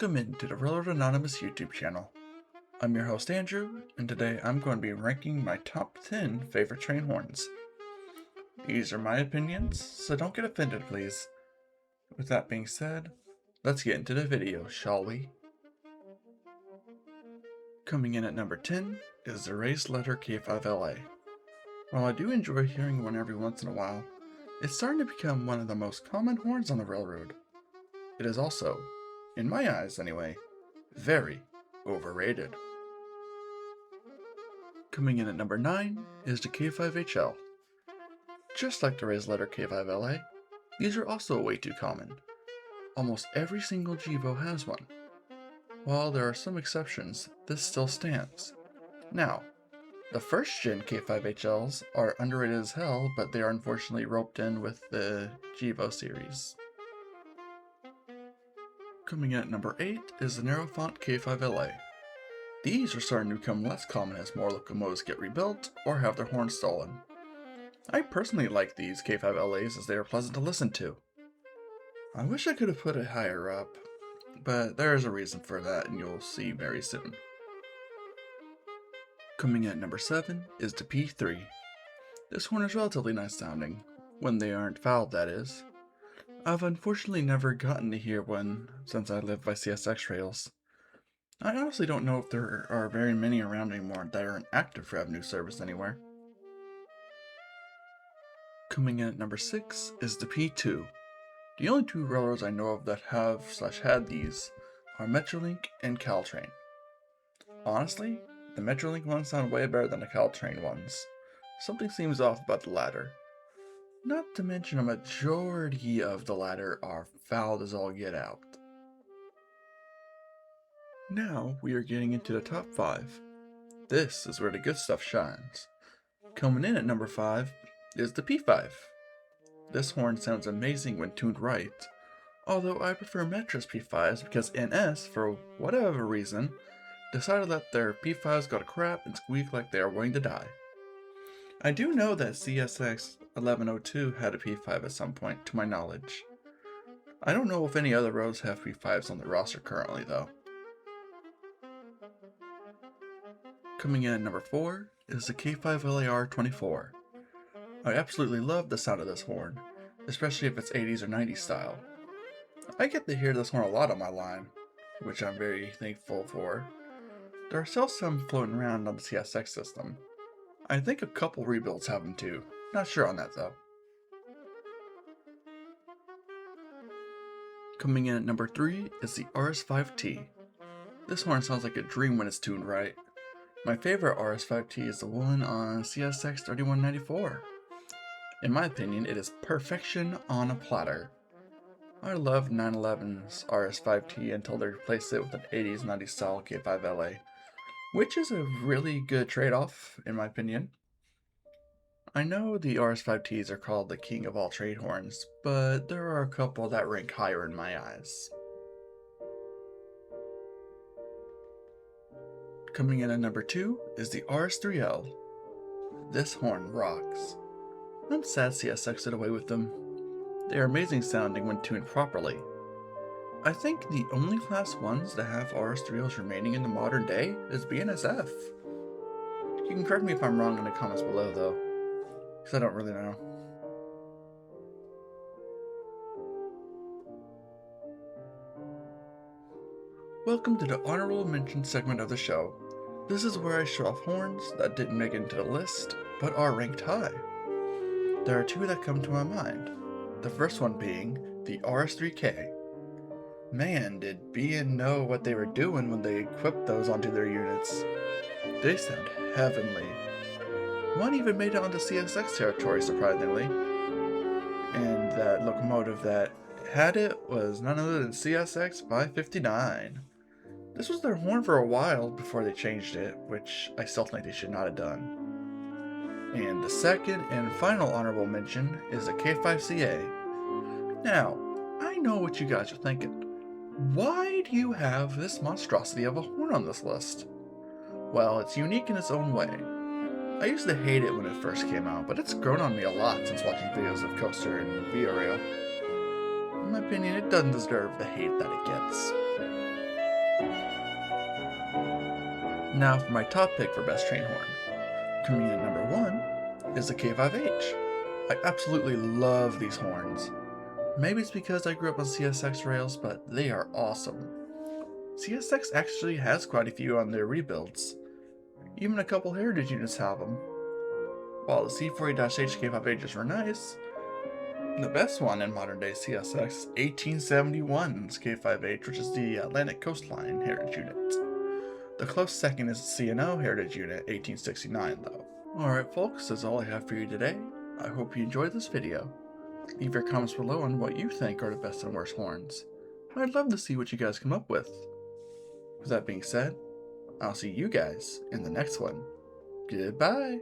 Welcome into the Railroad Anonymous YouTube channel. I'm your host Andrew, and today I'm going to be ranking my top 10 favorite train horns. These are my opinions, so don't get offended please. With that being said, let's get into the video, shall we? Coming in at number 10 is the raised letter K5LA. While I do enjoy hearing one every once in a while, it's starting to become one of the most common horns on the railroad. It is also, in my eyes anyway, very overrated. Coming in at number 9 is the K5HL. Just like the raised letter K5LA, these are also way too common. Almost every single GEVO has one. While there are some exceptions, this still stands. Now, the first gen K5HLs are underrated as hell, but they are unfortunately roped in with the GEVO series. Coming in at number 8 is the narrow font K5LA. These are starting to become less common as more locomotives get rebuilt or have their horns stolen. I personally like these K5LAs as they are pleasant to listen to. I wish I could have put it higher up, but there is a reason for that and you'll see very soon. Coming in at number 7 is the P3. This horn is relatively nice sounding, when they aren't fouled that is. I've unfortunately never gotten to hear one since I live by CSX rails. I honestly don't know if there are very many around anymore that are in active revenue service anywhere. Coming in at number 6 is the P2. The only two railroads I know of that have/had these are Metrolink and Caltrain. Honestly, the Metrolink ones sound way better than the Caltrain ones. Something seems off about the latter. Not to mention a majority of the latter are fouled as all get out. Now we are getting into the top 5. This is where the good stuff shines. Coming in at number 5 is the P5. This horn sounds amazing when tuned right, although I prefer Metra's P5s because NS, for whatever reason, decided that their P5s got a crap and squeak like they are wanting to die. I do know that CSX 1102 had a P5 at some point, to my knowledge. I don't know if any other roads have P5s on the roster currently, though. Coming in at number 4 is the K5LAR24. I absolutely love the sound of this horn, especially if it's 80s or 90s style. I get to hear this horn a lot on my line, which I'm very thankful for. There are still some floating around on the CSX system. I think a couple rebuilds have them too. Not sure on that though. Coming in at number 3 is the RS5T. This horn sounds like a dream when it's tuned right. My favorite RS5T is the one on CSX 3194. In my opinion, it is perfection on a platter. I loved 911's RS5T until they replaced it with an 80s 90s style K5LA. Which is a really good trade-off, in my opinion. I know the RS5Ts are called the king of all trade horns, but there are a couple that rank higher in my eyes. Coming in at number 2 is the RS3L. This horn rocks. I'm sad CSX did away with them. They are amazing sounding when tuned properly. I think the only class 1s that have RS3Ls remaining in the modern day is BNSF. You can correct me if I'm wrong in the comments below though, because I don't really know. Welcome to the honorable mention segment of the show. This is where I show off horns that didn't make it into the list, but are ranked high. There are two that come to my mind. The first one being the RS3K. Man, did BN know what they were doing when they equipped those onto their units. They sound heavenly. One even made it onto CSX territory, surprisingly. And that locomotive that had it was none other than CSX 559. This was their horn for a while before they changed it, which I still think they should not have done. And the second and final honorable mention is the K5CA. Now, I know what you guys are thinking. Why do you have this monstrosity of a horn on this list? Well, it's unique in its own way. I used to hate it when it first came out, but it's grown on me a lot since watching videos of Coaster and Via Rail. In my opinion, it doesn't deserve the hate that it gets. Now for my top pick for best train horn. Coming in at number 1 is the K5H. I absolutely love these horns. Maybe it's because I grew up on CSX rails, but they are awesome. CSX actually has quite a few on their rebuilds. Even a couple heritage units have them. While the C40-H K5Hs were nice, the best one in modern day CSX is 1871's K5H, which is the Atlantic Coastline heritage unit. The close second is the CNO heritage unit 1869 though. Alright folks, that's all I have for you today. I hope you enjoyed this video. Leave your comments below on what you think are the best and worst horns. I'd love to see what you guys come up with. With that being said, I'll see you guys in the next one. Goodbye!